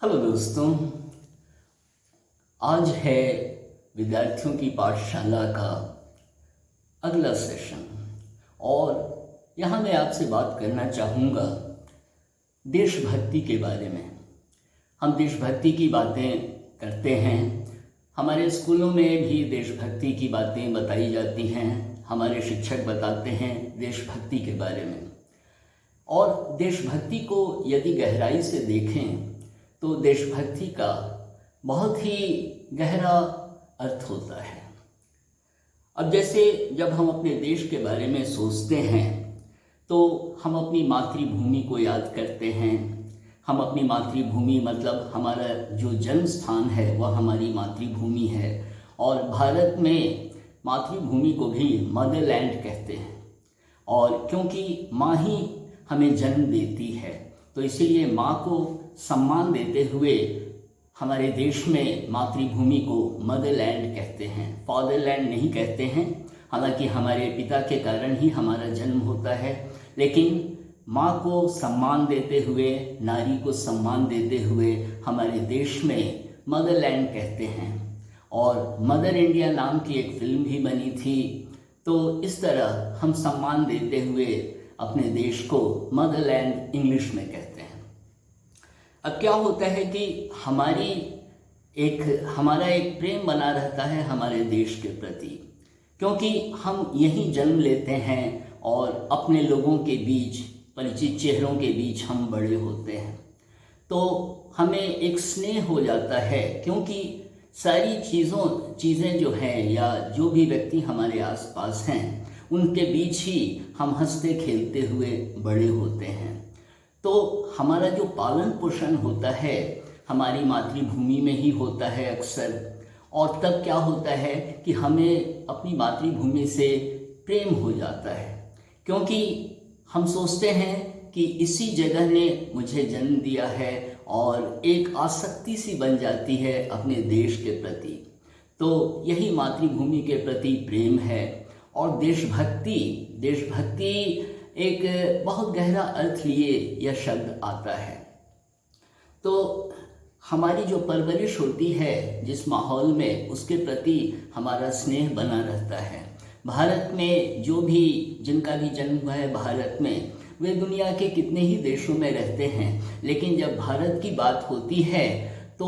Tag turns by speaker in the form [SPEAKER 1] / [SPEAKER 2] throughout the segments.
[SPEAKER 1] Hello दोस्तों, आज है विद्यार्थियों की पाठशाला का अगला सेशन और यहाँ मैं आपसे बात करना चाहूँगा देशभक्ति के बारे में। हम देशभक्ति की बातें करते हैं, हमारे स्कूलों में भी देशभक्ति की बातें बताई जाती हैं, हमारे शिक्षक बताते हैं देशभक्ति के बारे में। और देशभक्ति को यदि गहराई से देखें तो देशभक्ति का बहुत ही गहरा अर्थ होता है। अब जैसे जब हम अपने देश के बारे में सोचते हैं तो हम अपनी मातृभूमि को याद करते हैं। हम अपनी मातृभूमि मतलब हमारा जो जन्म स्थान है वह हमारी मातृभूमि है और भारत में मातृभूमि को भी मदरलैंड कहते हैं। और क्योंकि माँ ही हमें जन्म देती है तो इसीलिए माँ को सम्मान देते हुए हमारे देश में मातृभूमि को मदरलैंड कहते हैं, फादरलैंड नहीं कहते हैं। हालांकि हमारे पिता के कारण ही हमारा जन्म होता है, लेकिन माँ को सम्मान देते हुए, नारी को सम्मान देते हुए हमारे देश में मदरलैंड कहते हैं। और मदर इंडिया नाम की एक फिल्म भी बनी थी। तो इस तरह हम सम्मान देते हुए अपने देश को मदरलैंड इंग्लिश में कहते हैं। अब क्या होता है कि हमारा एक प्रेम बना रहता है हमारे देश के प्रति, क्योंकि हम यहीं जन्म लेते हैं और अपने लोगों के बीच, परिचित चेहरों के बीच हम बड़े होते हैं। तो हमें एक स्नेह हो जाता है, क्योंकि सारी चीज़ें जो हैं या जो भी व्यक्ति हमारे आसपास हैं उनके बीच ही हम हंसते खेलते हुए बड़े होते हैं। तो हमारा जो पालन पोषण होता है हमारी मातृभूमि में ही होता है अक्सर। और तब क्या होता है कि हमें अपनी मातृभूमि से प्रेम हो जाता है, क्योंकि हम सोचते हैं कि इसी जगह ने मुझे जन्म दिया है और एक आसक्ति सी बन जाती है अपने देश के प्रति। तो यही मातृभूमि के प्रति प्रेम है। और देशभक्ति एक बहुत गहरा अर्थ लिए यह शब्द आता है। तो हमारी जो परवरिश होती है जिस माहौल में, उसके प्रति हमारा स्नेह बना रहता है। भारत में जिनका भी जन्म हुआ है भारत में, वे दुनिया के कितने ही देशों में रहते हैं, लेकिन जब भारत की बात होती है तो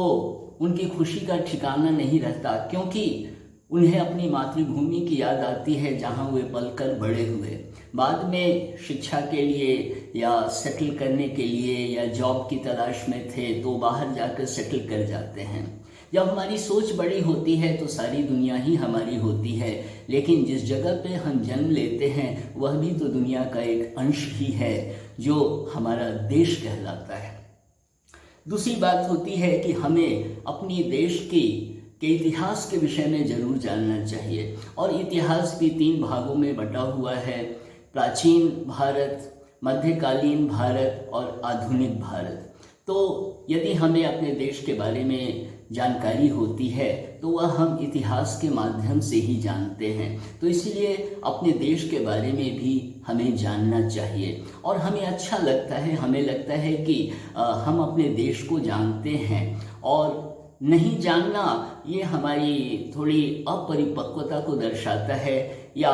[SPEAKER 1] उनकी खुशी का ठिकाना नहीं रहता, क्योंकि उन्हें अपनी मातृभूमि की याद आती है जहाँ वे पलकर बड़े हुए। बाद में शिक्षा के लिए या सेटल करने के लिए या जॉब की तलाश में थे तो बाहर जाकर सेटल कर जाते हैं। जब हमारी सोच बड़ी होती है तो सारी दुनिया ही हमारी होती है, लेकिन जिस जगह पे हम जन्म लेते हैं वह भी तो दुनिया का एक अंश ही है जो हमारा देश कहलाता है। दूसरी बात होती है कि हमें अपनी देश के इतिहास के विषय में जरूर जानना चाहिए। और इतिहास भी 3 भागों में बटा हुआ है: प्राचीन भारत, मध्यकालीन भारत और आधुनिक भारत। तो यदि हमें अपने देश के बारे में जानकारी होती है तो वह हम इतिहास के माध्यम से ही जानते हैं। तो इसलिए अपने देश के बारे में भी हमें जानना चाहिए और हमें अच्छा लगता है, हमें लगता है कि हम अपने देश को जानते हैं। और नहीं जानना ये हमारी थोड़ी अपरिपक्वता को दर्शाता है, या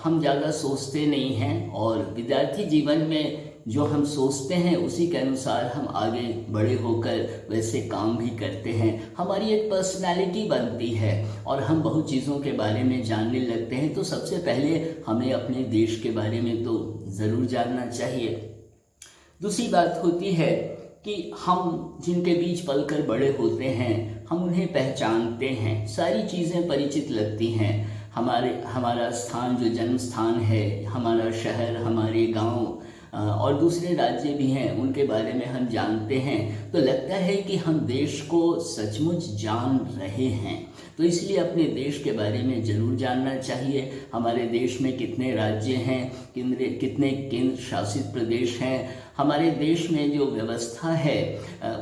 [SPEAKER 1] हम ज़्यादा सोचते नहीं हैं। और विद्यार्थी जीवन में जो हम सोचते हैं उसी के अनुसार हम आगे बड़े होकर वैसे काम भी करते हैं। हमारी एक पर्सनैलिटी बनती है और हम बहुत चीज़ों के बारे में जानने लगते हैं। तो सबसे पहले हमें अपने देश के बारे में तो ज़रूर जानना चाहिए। दूसरी बात होती है कि हम जिनके बीच पलकर बड़े होते हैं हम उन्हें पहचानते हैं, सारी चीज़ें परिचित लगती हैं। हमारा स्थान, जो जन्म स्थान है, हमारा शहर, हमारे गांव और दूसरे राज्य भी हैं, उनके बारे में हम जानते हैं। तो लगता है कि हम देश को सचमुच जान रहे हैं। तो इसलिए अपने देश के बारे में ज़रूर जानना चाहिए। हमारे देश में कितने राज्य हैं, कितने केंद्र शासित प्रदेश हैं, हमारे देश में जो व्यवस्था है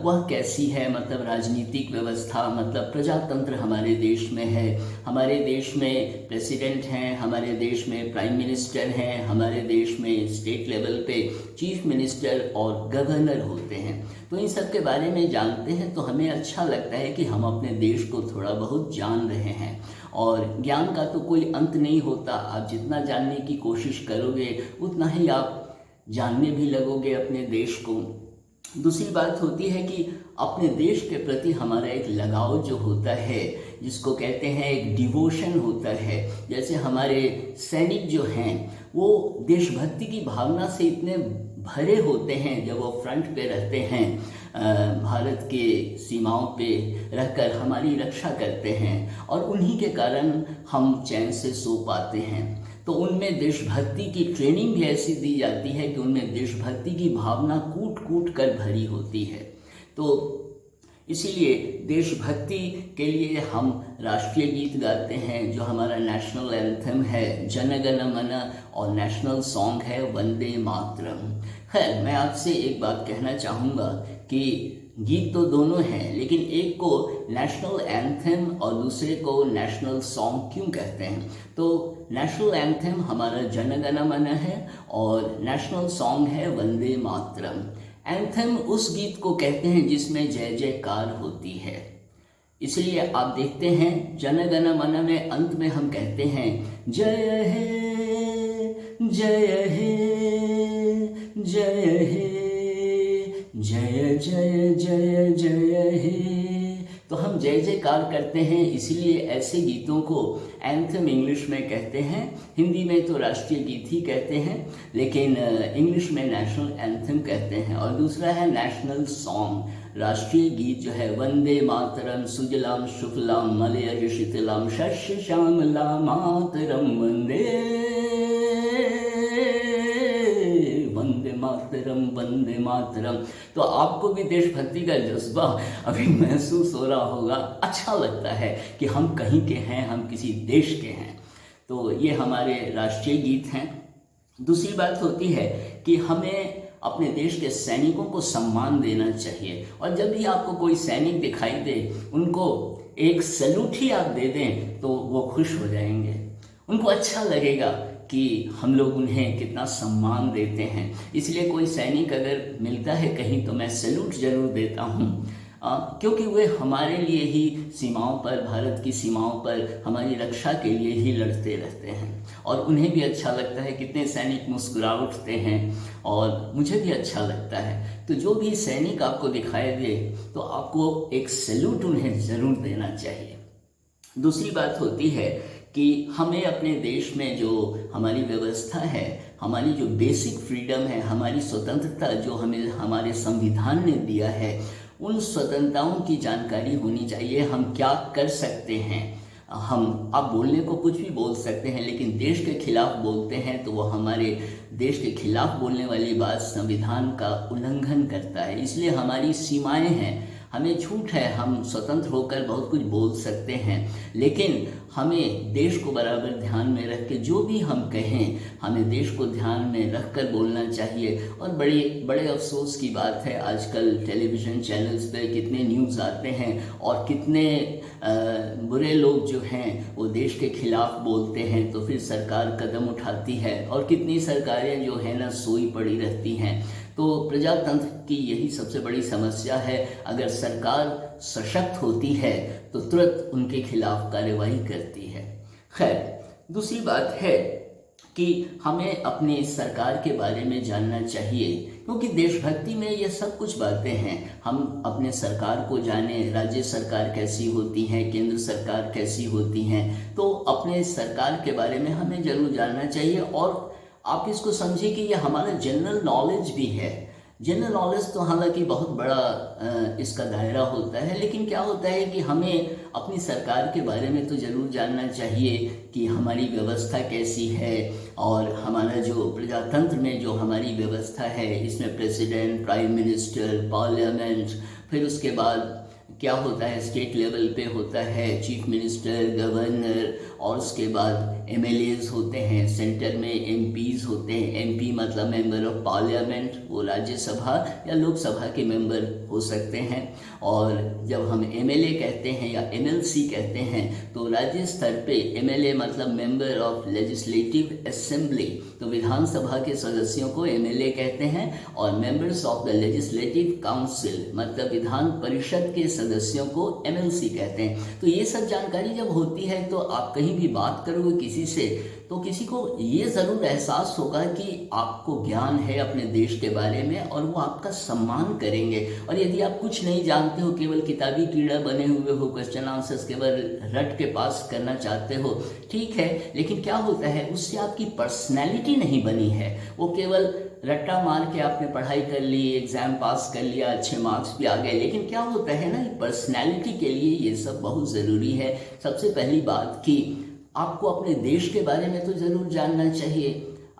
[SPEAKER 1] वह कैसी है, मतलब राजनीतिक व्यवस्था, मतलब प्रजातंत्र हमारे देश में है। हमारे देश में प्रेसिडेंट हैं, हमारे देश में प्राइम मिनिस्टर हैं, हमारे देश में स्टेट लेवल पे चीफ मिनिस्टर और गवर्नर होते हैं। तो इन सब के बारे में जानते हैं तो हमें अच्छा लगता है कि हम अपने देश को थोड़ा बहुत जान रहे हैं। और ज्ञान का तो कोई अंत नहीं होता, आप जितना जानने की कोशिश करोगे उतना ही आप जानने भी लगोगे अपने देश को। दूसरी बात होती है कि अपने देश के प्रति हमारा एक लगाव जो होता है, जिसको कहते हैं एक डिवोशन होता है। जैसे हमारे सैनिक जो हैं वो देशभक्ति की भावना से इतने भरे होते हैं जब वो फ्रंट पे रहते हैं, भारत के सीमाओं पे रहकर हमारी रक्षा करते हैं, और उन्हीं के कारण हम चैन से सो पाते हैं। तो उनमें देशभक्ति की ट्रेनिंग भी ऐसी दी जाती है कि उनमें देशभक्ति की भावना कूट कूट कर भरी होती है। तो इसीलिए देशभक्ति के लिए हम राष्ट्रीय गीत गाते हैं, जो हमारा नेशनल एंथम है जन गण मन, और नेशनल सॉन्ग है वंदे मातरम। खैर, मैं आपसे एक बात कहना चाहूँगा कि गीत तो दोनों हैं, लेकिन एक को नेशनल एंथम और दूसरे को नेशनल सॉन्ग क्यों कहते हैं? तो नेशनल एंथम हमारा जन गण मन है और नेशनल सॉन्ग है वंदे मातरम। एंथम उस गीत को कहते हैं जिसमें जय जयकार होती है। इसलिए आप देखते हैं जन गण मन में अंत में हम कहते हैं जय हे जय हे जय हे जय जय जय जय हे। तो हम जय जयकार करते हैं, इसलिए ऐसे गीतों को एंथम इंग्लिश में कहते हैं। हिंदी में तो राष्ट्रीय गीत ही कहते हैं, लेकिन इंग्लिश में नेशनल एंथम कहते हैं। और दूसरा है नेशनल सॉन्ग। राष्ट्रीय गीत जो है वंदे मातरम सुजलाम शुक्लाम मलयज शीतलाम शस्य श्यामलाम मातरम वंदे वंदे मातरम वंदे मातरम। तो आपको भी देशभक्ति का जज्बा अभी महसूस हो रहा होगा। अच्छा लगता है कि हम कहीं के हैं, हम किसी देश के हैं। तो ये हमारे राष्ट्रीय गीत हैं। दूसरी बात होती है कि हमें अपने देश के सैनिकों को सम्मान देना चाहिए, और जब भी आपको कोई सैनिक दिखाई दे उनको एक सैल्यूट ही आप दे दें तो वो खुश हो जाएंगे। उनको अच्छा लगेगा कि हम लोग उन्हें कितना सम्मान देते हैं। इसलिए कोई सैनिक अगर मिलता है कहीं तो मैं सैल्यूट जरूर देता हूँ, क्योंकि वे हमारे लिए ही सीमाओं पर, भारत की सीमाओं पर हमारी रक्षा के लिए ही लड़ते रहते हैं। और उन्हें भी अच्छा लगता है, कितने सैनिक मुस्कुरा उठते हैं और मुझे भी अच्छा लगता है। तो जो भी सैनिक आपको दिखाई दे तो आपको एक सैल्यूट उन्हें ज़रूर देना चाहिए। दूसरी बात होती है कि हमें अपने देश में जो हमारी व्यवस्था है, हमारी जो बेसिक फ्रीडम है, हमारी स्वतंत्रता जो हमें हमारे संविधान ने दिया है, उन स्वतंत्रताओं की जानकारी होनी चाहिए। हम क्या कर सकते हैं? आप बोलने को कुछ भी बोल सकते हैं, लेकिन देश के खिलाफ बोलते हैं तो वो हमारे देश के खिलाफ बोलने वाली बात संविधान का उल्लंघन करता है। इसलिए हमारी सीमाएं हैं, हमें छूट है, हम स्वतंत्र होकर बहुत कुछ बोल सकते हैं, लेकिन हमें देश को बराबर ध्यान में रख के जो भी हम कहें, हमें देश को ध्यान में रख कर बोलना चाहिए। और बड़े अफसोस की बात है, आजकल टेलीविज़न चैनल्स पे कितने न्यूज़ आते हैं और कितने बुरे लोग जो हैं वो देश के खिलाफ बोलते हैं, तो फिर सरकार कदम उठाती है, और कितनी सरकारें जो है ना सोई पड़ी रहती हैं। तो प्रजातंत्र की यही सबसे बड़ी समस्या है। अगर सरकार सशक्त होती है तो तुरंत उनके खिलाफ कार्रवाई करती है। खैर, दूसरी बात है कि हमें अपनी सरकार के बारे में जानना चाहिए, क्योंकि देशभक्ति में ये सब कुछ बातें हैं। हम अपने सरकार को जानें, राज्य सरकार कैसी होती हैं, केंद्र सरकार कैसी होती हैं, तो अपने सरकार के बारे में हमें ज़रूर जानना चाहिए। और आप इसको समझिए कि ये हमारा जनरल नॉलेज भी है। जनरल नॉलेज तो हालांकि बहुत बड़ा इसका दायरा होता है, लेकिन क्या होता है कि हमें अपनी सरकार के बारे में तो ज़रूर जानना चाहिए कि हमारी व्यवस्था कैसी है, और हमारा जो प्रजातंत्र में जो हमारी व्यवस्था है, इसमें प्रेसिडेंट, प्राइम मिनिस्टर, पार्लियामेंट, फिर उसके बाद क्या होता है, स्टेट लेवल पे होता है चीफ मिनिस्टर, गवर्नर, और उसके बाद एमएलएज होते हैं, सेंटर में एमपीज होते हैं। एमपी मतलब मेंबर ऑफ पार्लियामेंट, वो राज्यसभा या लोकसभा के मेंबर हो सकते हैं। और जब हम एमएलए कहते हैं या एमएलसी कहते हैं तो राज्य स्तर पे एमएलए मतलब मेंबर ऑफ लेजिस्लेटिव असेंबली, तो विधानसभा के सदस्यों को एमएलए कहते हैं। और members of the legislative council मतलब विधान परिषद के सदस्यों को एमएलसी कहते हैं। तो ये सब जानकारी जब होती है तो आप कहीं भी बात करोगे किसी से तो किसी को ये ज़रूर एहसास होगा कि आपको ज्ञान है अपने देश के बारे में और वो आपका सम्मान करेंगे। और यदि आप कुछ नहीं जानते हो, केवल किताबी कीड़ा बने हुए हो, क्वेश्चन आंसर्स केवल रट के पास करना चाहते हो, ठीक है, लेकिन क्या होता है उससे आपकी पर्सनैलिटी नहीं बनी है। वो केवल रट्टा मार के आपने पढ़ाई कर ली, एग्ज़ाम पास कर लिया, अच्छे मार्क्स भी आ गए, लेकिन क्या होता है ना, पर्सनैलिटी के लिए ये सब बहुत ज़रूरी है। सबसे पहली बात कि आपको अपने देश के बारे में तो ज़रूर जानना चाहिए।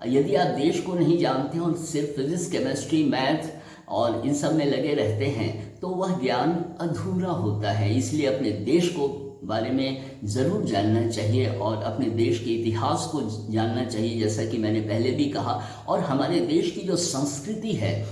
[SPEAKER 1] यदि आप देश को नहीं जानते हो, सिर्फ फिजिक्स, केमिस्ट्री, मैथ और इन सब में लगे रहते हैं तो वह ज्ञान अधूरा होता है। इसलिए अपने देश को बारे में ज़रूर जानना चाहिए और अपने देश के इतिहास को जानना चाहिए, जैसा कि मैंने पहले भी कहा। और हमारे देश की जो संस्कृति है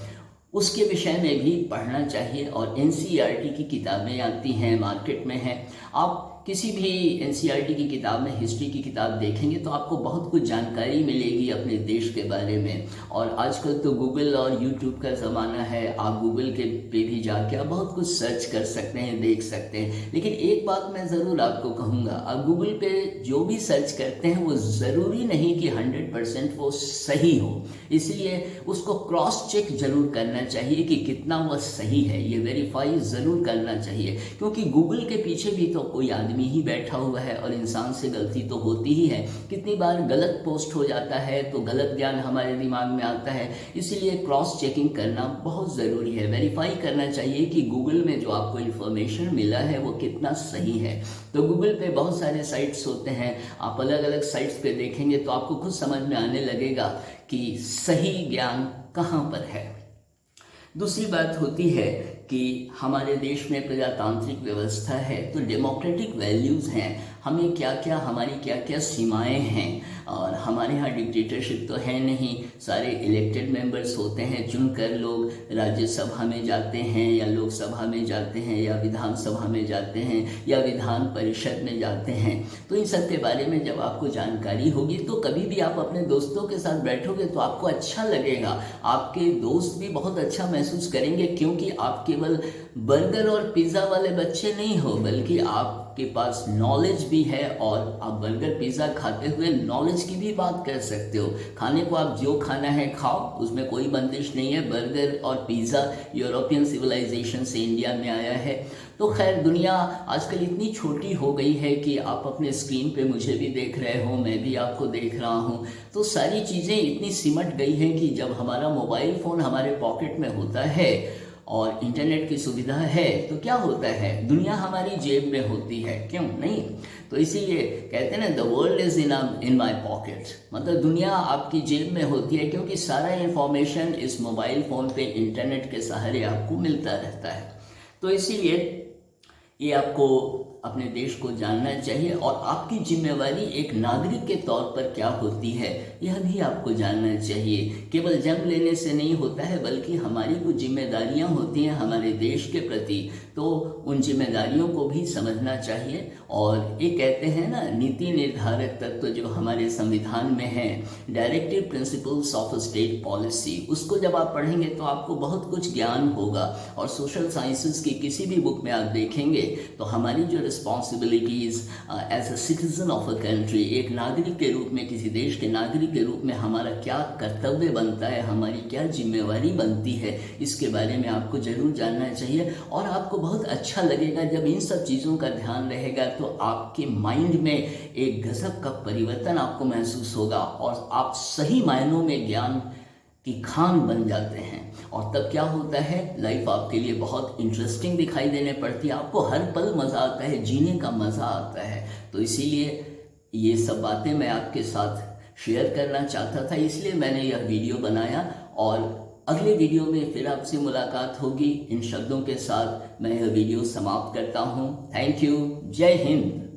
[SPEAKER 1] उसके विषय में भी पढ़ना चाहिए। और एनसीईआरटी की किताबें आती हैं, मार्केट में हैं, आप किसी भी एनसीईआरटी की किताब में हिस्ट्री की किताब देखेंगे तो आपको बहुत कुछ जानकारी मिलेगी अपने देश के बारे में। और आजकल तो गूगल और यूट्यूब का ज़माना है, आप गूगल के पे भी जाके आप बहुत कुछ सर्च कर सकते हैं, देख सकते हैं। लेकिन एक बात मैं ज़रूर आपको कहूँगा, आप गूगल पे जो भी सर्च करते हैं वो ज़रूरी नहीं कि 100% वो सही हो, इसलिए उसको क्रॉस चेक ज़रूर करना चाहिए कि कितना वह सही है, ये वेरीफाई ज़रूर करना चाहिए। क्योंकि गूगल के पीछे भी तो कोई आदमी ही बैठा हुआ है और इंसान से गलती तो होती ही है। कितनी बार गलत पोस्ट हो जाता है तो गलत ज्ञान हमारे दिमाग में आता है, इसीलिए क्रॉस चेकिंग करना बहुत ज़रूरी है। वेरीफाई करना चाहिए कि गूगल में जो आपको इन्फॉर्मेशन मिला है वो कितना सही है। तो गूगल पे बहुत सारे साइट्स होते हैं, आप अलग अलग साइट्स पे देखेंगे तो आपको खुद समझ में आने लगेगा कि सही ज्ञान कहाँ पर है। दूसरी बात होती है कि हमारे देश में प्रजातांत्रिक व्यवस्था है तो डेमोक्रेटिक वैल्यूज़ हैं, हमें क्या क्या, हमारी क्या क्या सीमाएं हैं। और हमारे यहाँ डिक्टेटरशिप तो है नहीं, सारे इलेक्टेड मेंबर्स होते हैं, चुनकर लोग राज्यसभा में जाते हैं या लोकसभा में जाते हैं या विधानसभा में जाते हैं या विधान परिषद में जाते हैं। तो इन सब के बारे में जब आपको जानकारी होगी तो कभी भी आप अपने दोस्तों के साथ बैठोगे तो आपको अच्छा लगेगा, आपके दोस्त भी बहुत अच्छा महसूस करेंगे, क्योंकि आप केवल बर्गर और पिज़्ज़ा वाले बच्चे नहीं हो, बल्कि आपके पास नॉलेज भी है और आप बर्गर पिज़्ज़ा खाते हुए नॉलेज की भी बात कर सकते हो। खाने को आप जो खाना है खाओ, उसमें कोई बंदिश नहीं है। बर्गर और पिज़्ज़ा यूरोपियन सिविलाइजेशन से इंडिया में आया है। तो खैर दुनिया आजकल इतनी छोटी हो गई है कि आप अपने स्क्रीन पे मुझे भी देख रहे हो, मैं भी आपको देख रहा हूँ, तो सारी चीज़ें इतनी सिमट गई हैं कि जब हमारा मोबाइल फ़ोन हमारे पॉकेट में होता है और इंटरनेट की सुविधा है तो क्या होता है, दुनिया हमारी जेब में होती है, क्यों नहीं। तो इसीलिए कहते हैं ना, the world is in my pocket, मतलब दुनिया आपकी जेब में होती है, क्योंकि सारा इन्फॉर्मेशन इस मोबाइल फ़ोन पे इंटरनेट के सहारे आपको मिलता रहता है। तो इसीलिए ये आपको अपने देश को जानना चाहिए और आपकी जिम्मेवारी एक नागरिक के तौर पर क्या होती है यह भी आपको जानना चाहिए। केवल जन्म लेने से नहीं होता है, बल्कि हमारी कुछ जिम्मेदारियां होती हैं हमारे देश के प्रति, तो उन जिम्मेदारियों को भी समझना चाहिए। और ये कहते हैं ना, नीति निर्धारक तत्व जो हमारे संविधान में है, directive principles of state policy, उसको जब आप पढ़ेंगे तो आपको बहुत कुछ ज्ञान होगा। और सोशल साइंसेस की किसी भी बुक में आप देखेंगे तो हमारी जो responsibilities as a citizen of a country, एक नागरिक के रूप में, किसी देश के नागरिक के रूप में हमारा क्या कर्तव्य बनता है, हमारी क्या जिम्मेवारी बनती है, इसके बारे में आपको ज़रूर जानना चाहिए। और आपको बहुत अच्छा लगेगा जब इन सब चीज़ों का ध्यान रहेगा, तो आपके माइंड में एक गजब का परिवर्तन आपको महसूस होगा और आप सही मायनों में ज्ञान की खान बन जाते हैं। और तब क्या होता है, लाइफ आपके लिए बहुत इंटरेस्टिंग दिखाई देने पड़ती है, आपको हर पल मज़ा आता है, जीने का मज़ा आता है। तो इसीलिए ये सब बातें मैं आपके साथ शेयर करना चाहता था, इसलिए मैंने यह वीडियो बनाया। और अगले वीडियो में फिर आपसे मुलाकात होगी। इन शब्दों के साथ मैं यह वीडियो समाप्त करता हूँ। Thank you. जय हिंद।